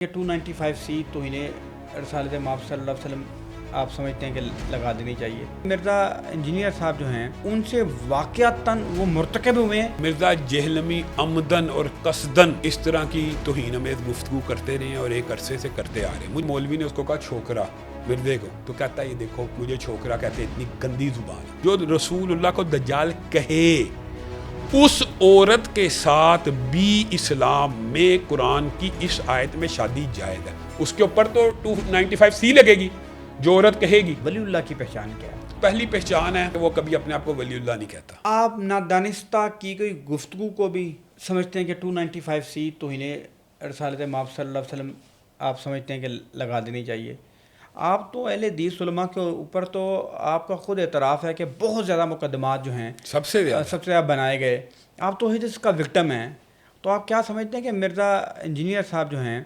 یہ 295C توہین رسالت مآب صلی اللہ علیہ وسلم آپ سمجھتے ہیں کہ لگا دینی چاہیے؟ مرزا انجینئر صاحب جو ہیں ان سے واقعتاً وہ مرتکب ہوئے ہیں؟ مرزا جہلمی عمدن اور قصدن اس طرح کی توہین امیز گفتگو کرتے رہے ہیں اور ایک عرصے سے کرتے آ رہے ہیں. مجھے مولوی نے اس کو کہا چھوکرا مردے کو، تو کہتا ہے یہ دیکھو مجھے چھوکرا کہتے اتنی گندی زبان ہے. جو رسول اللہ کو دجال کہے اس عورت کے ساتھ بھی اسلام میں قرآن کی اس آیت میں شادی جائز ہے. اس کے اوپر تو 295C لگے گی جو عورت کہے گی. ولی اللہ کی پہچان کیا ہے؟ پہلی پہچان ہے کہ وہ کبھی اپنے آپ کو ولی اللہ نہیں کہتا. آپ نادانستہ کی گئی گفتگو کو بھی سمجھتے ہیں کہ 295C توہین رسالت مآب صلی اللہ علیہ وسلم آپ سمجھتے ہیں کہ لگا دینی چاہیے؟ آپ تو اہل حدیث علماء کے اوپر تو آپ کا خود اعتراف ہے کہ بہت زیادہ مقدمات جو ہیں سب سے زیادہ بنائے گئے. آپ تو حدیث کا وکٹم ہیں، تو آپ کیا سمجھتے ہیں کہ مرزا انجینئر صاحب جو ہیں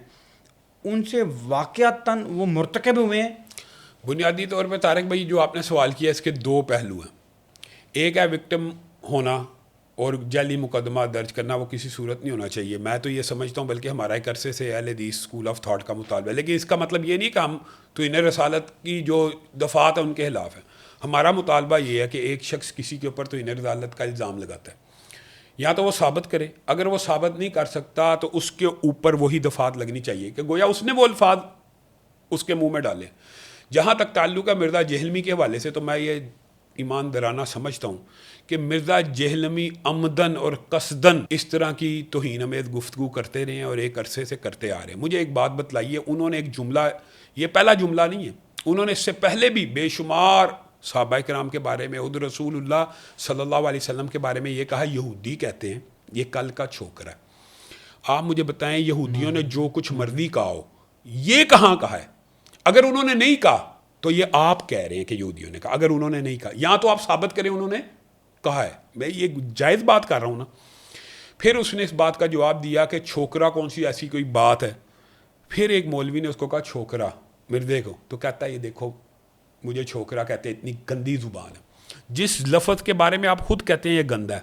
ان سے واقعتاً وہ مرتکب ہوئے ہیں؟ بنیادی طور پہ طارق بھائی جو آپ نے سوال کیا اس کے دو پہلو ہیں. ایک ہے وکٹم ہونا اور جعلی مقدمہ درج کرنا، وہ کسی صورت نہیں ہونا چاہیے. میں تو یہ سمجھتا ہوں بلکہ ہمارا ایک عرصے سے اہل حدیث اسکول آف تھاٹ کا مطالبہ ہے، لیکن اس کا مطلب یہ نہیں کہ ہم تو انہیں رسالت کی جو دفعات ہیں ان کے خلاف ہیں. ہمارا مطالبہ یہ ہے کہ ایک شخص کسی کے اوپر تو انہیں رسالت کا الزام لگاتا ہے، یا تو وہ ثابت کرے. اگر وہ ثابت نہیں کر سکتا تو اس کے اوپر وہی دفعات لگنی چاہیے کہ گویا اس نے وہ الفاظ اس کے منہ میں ڈالے. جہاں تک تعلق ہے مرزا جہلمی کے حوالے سے، تو میں یہ ایماندارانہ سمجھتا ہوں کہ مرزا جہلمی عمدن اور قصدن اس طرح کی توہین امیز گفتگو کرتے رہے ہیں اور ایک عرصے سے کرتے آ رہے ہیں. مجھے ایک بات بتلائیے، انہوں نے ایک جملہ، یہ پہلا جملہ نہیں ہے، انہوں نے اس سے پہلے بھی بے شمار صحابہ کرام کے بارے میں، خود رسول اللہ صلی اللہ علیہ وسلم کے بارے میں یہ کہا یہودی کہتے ہیں یہ کل کا چھوکرا ہے. آپ مجھے بتائیں یہودیوں نے جو کچھ مرضی کہا ہو، یہ کہاں کہا ہے؟ اگر انہوں نے نہیں کہا تو یہ آپ کہہ رہے ہیں کہ یہودیوں نے کہا. اگر انہوں نے نہیں کہا یا تو آپ ثابت کریں انہوں نے کہا ہے. میں یہ جائز بات کر رہا ہوں نا. پھر اس نے اس بات کا جواب دیا کہ چھوکرا کون سی ایسی کوئی بات ہے. پھر ایک مولوی نے اس کو کہا چھوکرا مردے کو، تو کہتا ہے یہ دیکھو مجھے چھوکرا کہتے اتنی گندی زبان ہے. جس لفظ کے بارے میں آپ خود کہتے ہیں یہ گندا ہے،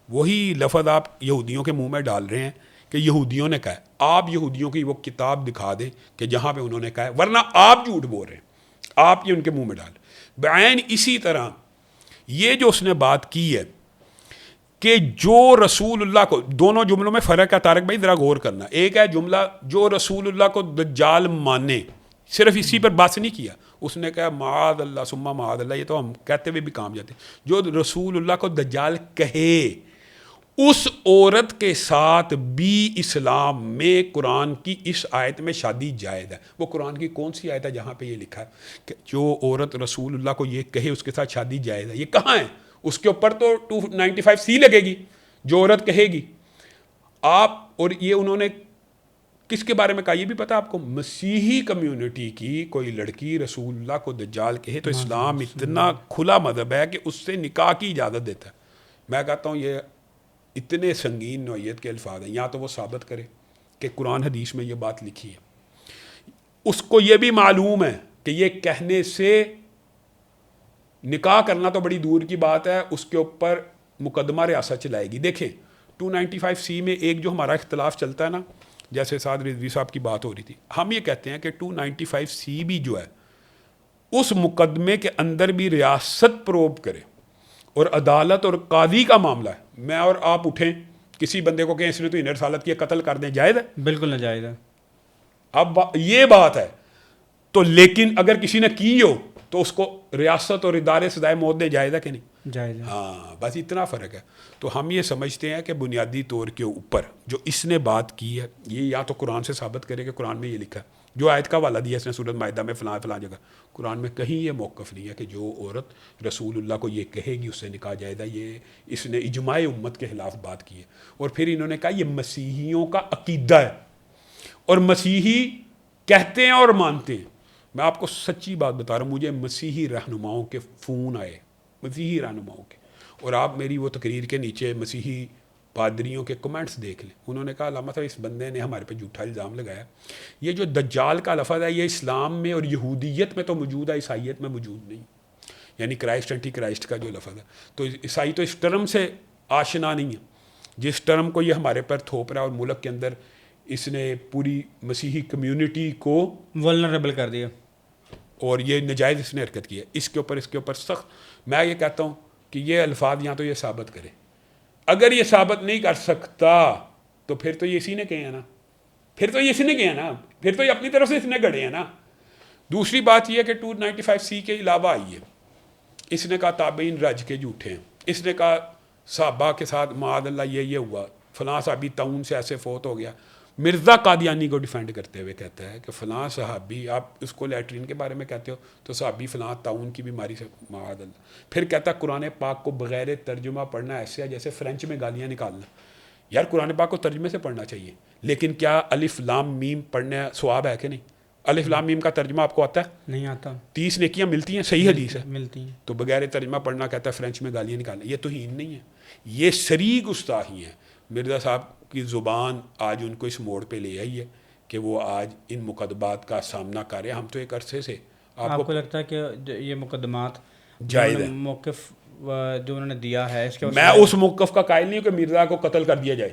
وہی لفظ آپ یہودیوں کے منہ میں ڈال رہے ہیں کہ یہودیوں نے کہا ہے. آپ یہودیوں کی وہ کتاب دکھا دیں کہ جہاں پہ انہوں نے کہا ہے، ورنہ آپ جھوٹ بول رہے ہیں. آپ یہ ان کے منہ میں ڈال بعین. اسی طرح یہ جو اس نے بات کی ہے کہ جو رسول اللہ کو، دونوں جملوں میں فرق ہے طارق بھائی، ذرا غور کرنا. ایک ہے جملہ جو رسول اللہ کو دجال مانے، صرف اسی پر بات نہیں کیا. اس نے کہا معاذ اللہ ثم معاذ اللہ، یہ تو ہم کہتے ہوئے بھی کام جاتے ہیں. جو رسول اللہ کو دجال کہے اس عورت کے ساتھ بھی اسلام میں قرآن کی اس آیت میں شادی جائز ہے. وہ قرآن کی کون سی آیت ہے جہاں پہ یہ لکھا ہے کہ جو عورت رسول اللہ کو یہ کہے اس کے ساتھ شادی جائز ہے؟ یہ کہاں ہے؟ اس کے اوپر تو 295C لگے گی جو عورت کہے گی. آپ اور یہ انہوں نے کس کے بارے میں کہا یہ بھی پتا آپ کو؟ مسیحی کمیونٹی کی کوئی لڑکی رسول اللہ کو دجال کہے تو اسلام اتنا کھلا مذہب ہے کہ اس سے نکاح کی اجازت دیتا ہے. میں کہتا ہوں یہ اتنے سنگین نوعیت کے الفاظ ہیں. یا تو وہ ثابت کرے کہ قرآن حدیث میں یہ بات لکھی ہے. اس کو یہ بھی معلوم ہے کہ یہ کہنے سے نکاح کرنا تو بڑی دور کی بات ہے، اس کے اوپر مقدمہ ریاست چلائے گی. دیکھیں 295C میں ایک جو ہمارا اختلاف چلتا ہے نا، جیسے سعد رضوی صاحب کی بات ہو رہی تھی، ہم یہ کہتے ہیں کہ 295C بھی جو ہے اس مقدمے کے اندر بھی ریاست پروب کرے اور عدالت اور قاضی کا معاملہ ہے. میں اور آپ اٹھیں کسی بندے کو کہیں اس نے تو انہیں رسالت کی قتل کر دیں، جائز ہے؟ بالکل ناجائز ہے. اب یہ بات ہے تو، لیکن اگر کسی نے کی ہو تو اس کو ریاست اور ادارے سزائے موت دے، جائز ہے کہ نہیں؟ جائز ہے. ہاں بس اتنا فرق ہے. تو ہم یہ سمجھتے ہیں کہ بنیادی طور کے اوپر جو اس نے بات کی ہے یہ یا تو قرآن سے ثابت کرے کہ قرآن میں یہ لکھا ہے. جو آیت کا حوالہ دیا اس نے سورۃ مائدہ میں فلاں فلاں جگہ، قرآن میں کہیں یہ موقف نہیں ہے کہ جو عورت رسول اللہ کو یہ کہے گی اس سے نکاح جائز ہے. یہ اس نے اجماع امت کے خلاف بات کی ہے. اور پھر انہوں نے کہا یہ مسیحیوں کا عقیدہ ہے اور مسیحی کہتے ہیں اور مانتے ہیں. میں آپ کو سچی بات بتا رہا ہوں، مجھے مسیحی رہنماؤں کے فون آئے، مسیحی رہنماؤں کے، اور آپ میری وہ تقریر کے نیچے مسیحی پادریوں کے کمنٹس دیکھ لیں. انہوں نے کہا علامہ صاحب اس بندے نے ہمارے پہ جھوٹا الزام لگایا. یہ جو دجال کا لفظ ہے یہ اسلام میں اور یہودیت میں تو موجود ہے، عیسائیت میں موجود نہیں. یعنی کرائسٹ اینٹی کرائسٹ کا جو لفظ ہے، تو عیسائی تو اس ٹرم سے آشنا نہیں ہے جس ٹرم کو یہ ہمارے پر تھوپ رہا ہے اور ملک کے اندر اس نے پوری مسیحی کمیونٹی کو ولنریبل کر دیا، اور یہ نجائز اس نے حرکت کی ہے. اس کے اوپر سخت میں یہ کہتا ہوں کہ یہ الفاظ یہاں تو یہ ثابت کرے. اگر یہ ثابت نہیں کر سکتا تو پھر تو یہ اسی نے کہے ہیں نا، پھر تو یہ اسی نے کہے ہیں نا، پھر تو یہ اپنی طرف سے اس نے گڑے ہیں نا. دوسری بات یہ ہے کہ 295C کے علاوہ آئی ہے. اس نے کہا تابعین رج کے جھوٹے ہیں. اس نے کہا صحابہ کے ساتھ معاذ اللہ یہ ہوا، فلاں صحابی طاعون سے ایسے فوت ہو گیا. مرزا قادیانی کو ڈیفینڈ کرتے ہوئے کہتا ہے کہ فلاں صحابی، آپ اس کو لیٹرین کے بارے میں کہتے ہو تو صحابی فلاں طاعون کی بیماری سے معاذ اللہ. پھر کہتا ہے قرآن پاک کو بغیر ترجمہ پڑھنا ایسے ہے جیسے فرینچ میں گالیاں نکالنا. یار قرآن پاک کو ترجمے سے پڑھنا چاہیے، لیکن کیا الف لام میم پڑھنا ثواب ہے کہ نہیں؟ الف لام میم کا ترجمہ آپ کو آتا ہے؟ نہیں آتا. 30 نیکیاں ملتی ہیں، صحیح حدیث ہے. ملتی ہیں. تو بغیر ترجمہ پڑھنا کہتا ہے فرینچ میں گالیاں نکالنا. یہ توہین نہیں ہے، یہ شریک گستاخی ہے. مرزا صاحب کی زبان آج ان کو اس موڑ پہ لے آئی ہے کہ وہ آج ان مقدمات کا سامنا کر رہے ہیں. ہم تو ایک عرصے سے آپ کو لگتا ہے کہ یہ مقدمات جائز ہے؟ موقف جو انہوں نے دیا ہے اس کے میں اس موقف کا قائل نہیں ہوں کہ مرزا کو قتل کر دیا جائے.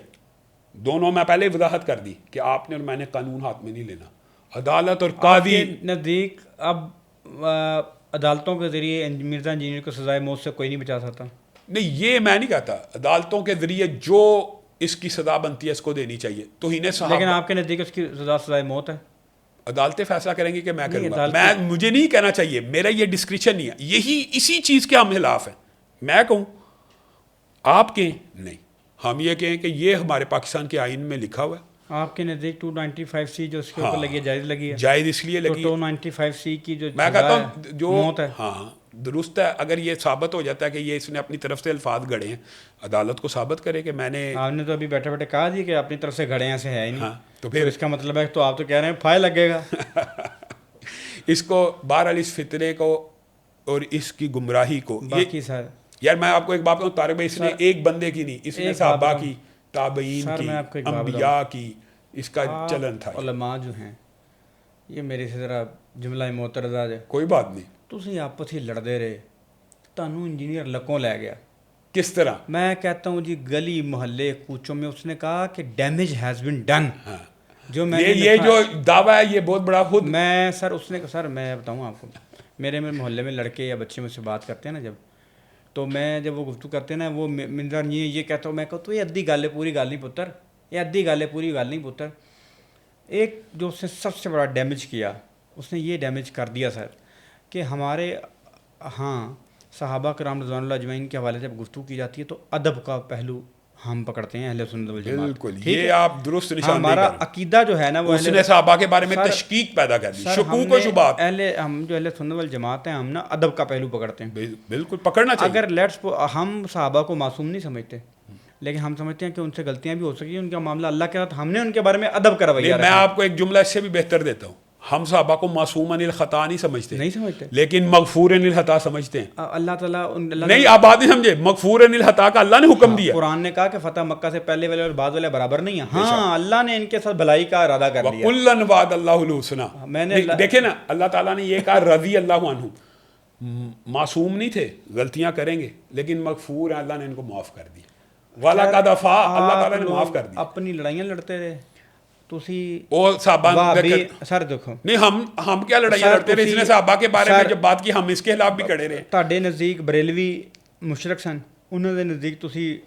دونوں میں پہلے وضاحت کر دی کہ آپ نے اور میں نے قانون ہاتھ میں نہیں لینا. عدالت اور قاضی نزدیک اب عدالتوں کے ذریعے مرزا انجینئر کو سزائے موت سے کوئی نہیں بچا سکتا. نہیں، یہ میں نہیں کہتا. عدالتوں کے ذریعے جو اس کی سزا بنتی ہے اس کو دینی چاہیے. توہین صحابہ، لیکن آپ کے نزدیک اس کی سزائے موت ہے. عدالتیں فیصلہ کریں گی کہ میں کروں گا. مجھے نہیں کہنا چاہیے، میرا یہ ڈسکرپشن نہیں ہے. اسی چیز کے ہم خلاف ہیں. میں کہوں آپ کہیں نہیں، ہم یہ کہیں کہ یہ ہمارے پاکستان کے آئین میں لکھا ہوا ہے. آپ کے نزدیک 295C جو اس کے اوپر لگی ہے جائز لگی ہے؟ جائز اس لیے لگی. 295C کی جو میں کہتا ہوں جو موت ہے، ہاں درست ہے. اگر یہ ثابت ہو جاتا ہے کہ یہ اس نے اپنی طرف سے الفاظ گڑے ہیں، عدالت کو ثابت کرے کہ میں نے. آپ نے تو ابھی بیٹھے بیٹھے کہا جی کہ اپنی طرف سے گھڑے ایسے ہے ہی نہیں. تو پھر اس کا مطلب ہے تو آپ تو کہہ رہے ہیں فائل لگے گا. اس کو بہرحال اس فطرے کو اور اس کی گمراہی کو. باقی سر یار میں آپ کو ایک بات بتاؤں طارق بھائی، اس نے ایک بندے کی نہیں، اس نے صحابہ کی، تابعین کی، انبیاء کی، اس کا چلن تھا. علماء جو ہیں یہ میرے سے ذرا جملہ معترضہ ہے. کوئی بات نہیں. تسی آپس ہی لڑتے رہے، تانوں انجینئر لکوں لے گیا. کس طرح؟ میں کہتا ہوں جی گلی محلے کوچوں میں اس نے کہا کہ ڈیمیج ہیز بن ڈن. جو میں یہ جو دعویٰ ہے یہ بہت بڑا خود میں سر اس نے سر میں بتاؤں آپ کو، میرے محلے میں لڑکے یا بچے مجھ سے بات کرتے ہیں نا تو میں جب وہ گفتگو کرتے ہیں نا وہ منظر یہ کہتا ہوں، میں کہتا ہوں یہ ادھی گل ہے پوری گل نہیں پتر، یہ ادھی گل ہے پوری گل نہیں پتر. ایک جو اس نے سب سے بڑا ڈیمیج کیا، اس نے یہ ڈیمیج کر دیا سر کہ ہمارے ہاں صحابہ کرام رضوان اللہ اجمعین کے حوالے سے جب گفتگو کی جاتی ہے تو ادب کا پہلو ہم پکڑتے ہیں اہل سنت والجماعت. بالکل، یہ آپ درست نشاندہی کر رہے ہیں. ہمارا عقیدہ جو ہے نا وہ اس نے صحابہ کے بارے میں تشکیک پیدا کر دی، شکوک و شبہات. ہم جو اہل سنت والجماعت ہیں ہم نا ادب کا پہلو پکڑتے ہیں. بالکل پکڑنا چاہیے. اگر ہم صحابہ کو معصوم نہیں سمجھتے، لیکن ہم سمجھتے ہیں کہ ان سے غلطیاں بھی ہو سکی ہیں، ان کا معاملہ اللہ کے ساتھ، ہم نے ان کے بارے میں ادب کا رویہ. میں آپ کو ایک جملہ اس سے بھی بہتر دیتا ہوں. ہم صحابہ کو معصوم عن الخطا نہیں سمجھتے لیکن مغفور عن الخطا سمجھتے ہیں. اللہ تعالیٰ نہیں، آپ بات نہیں سمجھے. مغفور عن الخطا کا اللہ نے حکم دیا. قرآن نے کہا کہ فتح مکہ سے پہلے والے اور بعد والے برابر نہیں ہیں. ہاں اللہ نے ان کے ساتھ بھلائی کا ارادہ کر لیا. وَكُلًّا وَعَدَ اللَّهُ الْحُسْنَىٰ. میں نے دیکھیں نا اللہ تعالیٰ نے یہ کہا رضی اللہ عنہ. معصوم نہیں تھے، غلطیاں کریں گے لیکن مغفور ہیں، اللہ نے ان کو معاف کر دیا. وَلَقَدْ عَفَا، اللہ تعالیٰ نے معاف کر دیا. اپنی لڑائیاں لڑتے رہے سر دیکھو نہیں ہم کیا لڑائیاں لڑتے رہے. اس نے صحابہ کے بارے میں جب بات کی ہم اس کے خلاف بھی کھڑے رہے. تہاڈے نزدیک بریلوی مشرک سن، انہوں دے نزدیک تسی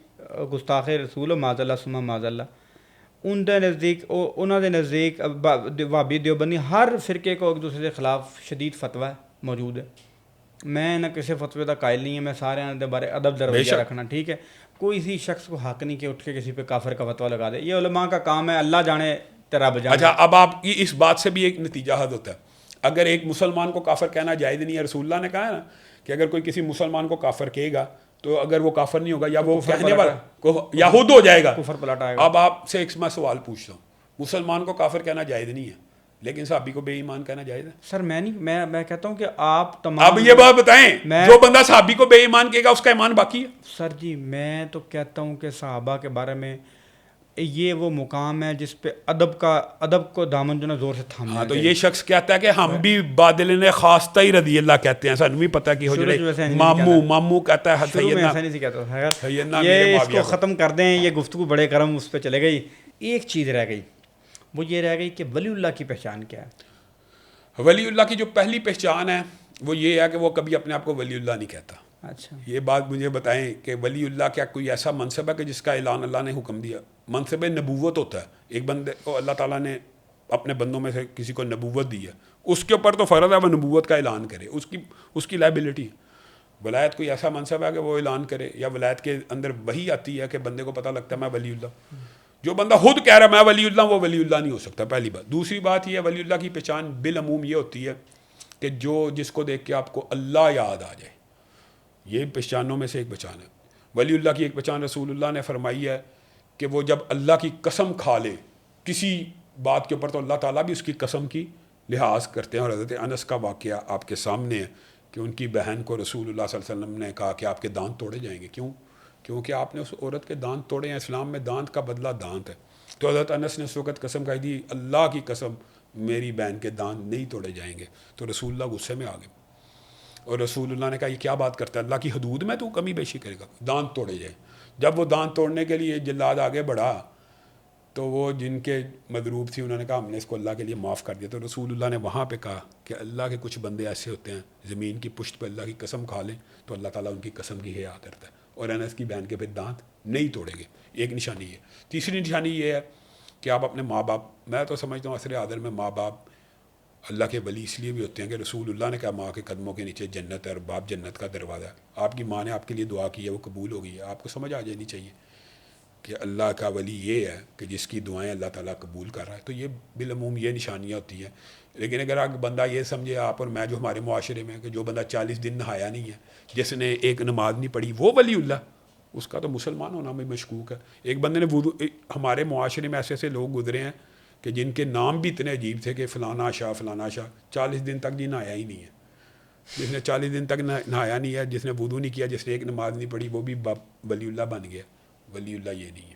گستاخ رسول ہو معاذ اللہ ثم معاذ اللہ. ان دے نزدیک انہوں دے نزدیک وہابی دیوبندی، ہر فرقے کو ایک دوسرے کے خلاف شدید فتویٰ موجود ہے. میں نہ کسی فتوے کا قائل نہیں ہے، میں سارے دے بارے ادب در رویہ رکھنا ٹھیک ہے. کوئی اسی شخص کو حق نہیں کہ اٹھ کے کسی پہ کافر کا فتویٰ لگا دے. یہ علماء کا کام ہے، اللہ جانے تیرا بجانے. اچھا اب آپ کی اس بات سے بھی ایک نتیجہ حد ہوتا ہے. اگر ایک مسلمان کو کافر کہنا جائز نہیں ہے، رسول اللہ نے کہا ہے نا کہ اگر کوئی کسی مسلمان کو کافر کہے گا تو اگر وہ کافر نہیں ہوگا یا وہ کہنے والا یہود ہو جائے گا، کفر پلٹ آئے گا. اب آپ سے ایک میں سوال پوچھتا ہوں، مسلمان کو کافر کہنا جائز نہیں ہے لیکن صحابی کو بے ایمان کہنا جائز ہے؟ سر میں کہتا ہوں کہ آپ تمام اب یہ بات بتائیں، جو بندہ صحابی کو بے ایمان کہے گا اس کا ایمان باقی ہے؟ سر جی میں تو کہتا ہوں کہ صحابہ کے بارے میں یہ وہ مقام ہے جس پہ ادب کو دامن جو نا زور سے تھامنا. ہاں تو یہ شخص کہتا ہے کہ ہم بھی بادل نے خاصتا ہی رضی اللہ کہتے ہیں، سانوں بھی پتہ کہ مامو کہتا ہے یہ اس کو ختم کر دیں. یہ گفتگو بڑے کرم اس پہ چلے گئی. ایک چیز رہ گئی، وہ یہ رہ گئی کہ ولی اللہ کی پہچان کیا ہے؟ ولی اللہ کی جو پہلی پہچان ہے وہ یہ ہے کہ وہ کبھی اپنے آپ کو ولی اللہ نہیں کہتا. اچھا. یہ بات مجھے بتائیں کہ ولی اللہ کیا کوئی ایسا منصب ہے کہ جس کا اعلان اللہ نے حکم دیا؟ منصب نبوت ہوتا ہے. ایک بندے کو اللہ تعالیٰ نے اپنے بندوں میں سے کسی کو نبوت دی ہے, اس کے اوپر تو فرض ہے وہ نبوت کا اعلان کرے, اس کی لائبلٹی. ولایت کوئی ایسا منصب ہے کہ وہ اعلان کرے, یا ولایت کے اندر وہی آتی ہے کہ بندے کو پتہ لگتا ہے میں ولی اللہ. جو بندہ خود کہہ رہا ہے میں ولی اللہ ہوں, وہ ولی اللہ نہیں ہو سکتا, پہلی بات. دوسری بات یہ ہے ولی اللہ کی پہچان بالعموم یہ ہوتی ہے کہ جس کو دیکھ کے آپ کو اللہ یاد آ جائے. یہ پہچانوں میں سے ایک پہچان ہے. ولی اللہ کی ایک پہچان رسول اللہ نے فرمائی ہے کہ وہ جب اللہ کی قسم کھا لے کسی بات کے اوپر تو اللہ تعالیٰ بھی اس کی قسم کی لحاظ کرتے ہیں. اور حضرت انس کا واقعہ آپ کے سامنے ہے کہ ان کی بہن کو رسول اللہ صلی اللہ علیہ وسلم نے کہا کہ آپ کے دانت توڑے جائیں گے. کیونکہ آپ نے اس عورت کے دانت توڑے ہیں. اسلام میں دانت کا بدلہ دانت ہے. تو حضرت انس نے اس وقت قسم کھائی دی, اللہ کی قسم میری بہن کے دانت نہیں توڑے جائیں گے. تو رسول اللہ غصے میں آ گئے, اور رسول اللہ نے کہا یہ کیا بات کرتا ہے, اللہ کی حدود میں تو کمی بیشی کرے گا, دانت توڑے جائیں. جب وہ دانت توڑنے کے لیے جلاد آگے بڑھا تو وہ جن کے مضروب تھی انہوں نے کہا ہم نے اس کو اللہ کے لیے معاف کر دیا. تو رسول اللہ نے وہاں پہ کہا کہ اللہ کے کچھ بندے ایسے ہوتے ہیں زمین کی پشت پہ اللہ کی قسم کھا لیں تو اللہ تعالیٰ ان کی قسم کی حیا کرتا ہے. اور انس کی بہن کے پھر دانت نہیں توڑیں گے. ایک نشانی ہے. تیسری نشانی یہ ہے کہ آپ اپنے ماں باپ, میں تو سمجھتا ہوں عصر حاضر میں ماں باپ اللہ کے ولی اس لیے بھی ہوتے ہیں کہ رسول اللہ نے کہا ماں کے قدموں کے نیچے جنت ہے اور باپ جنت کا دروازہ ہے. آپ کی ماں نے آپ کے لیے دعا کی ہے, وہ قبول ہو گئی ہے. آپ کو سمجھ آ جانی چاہیے کہ اللہ کا ولی یہ ہے کہ جس کی دعائیں اللہ تعالیٰ قبول کر رہا ہے. تو یہ بالعموم یہ نشانیاں ہوتی ہیں. لیکن اگر آپ بندہ یہ سمجھے, آپ اور میں جو ہمارے معاشرے میں کہ جو بندہ 40 دن نہایا نہیں ہے, جس نے ایک نماز نہیں پڑھی, وہ ولی اللہ, اس کا تو مسلمان ہونا بھی مشکوک ہے. ایک بندے نے وضو, ہمارے معاشرے میں ایسے ایسے لوگ گزرے ہیں کہ جن کے نام بھی اتنے عجیب تھے کہ فلانا شاہ 40 دن تک جی نہایا ہی نہیں ہے. جس نے 40 دن تک نہایا نہیں ہے, جس نے وضو نہیں کیا, جس نے ایک نماز نہیں پڑھی, وہ بھی ولی اللہ بن گیا. ولی اللہ یہ نہیں ہے.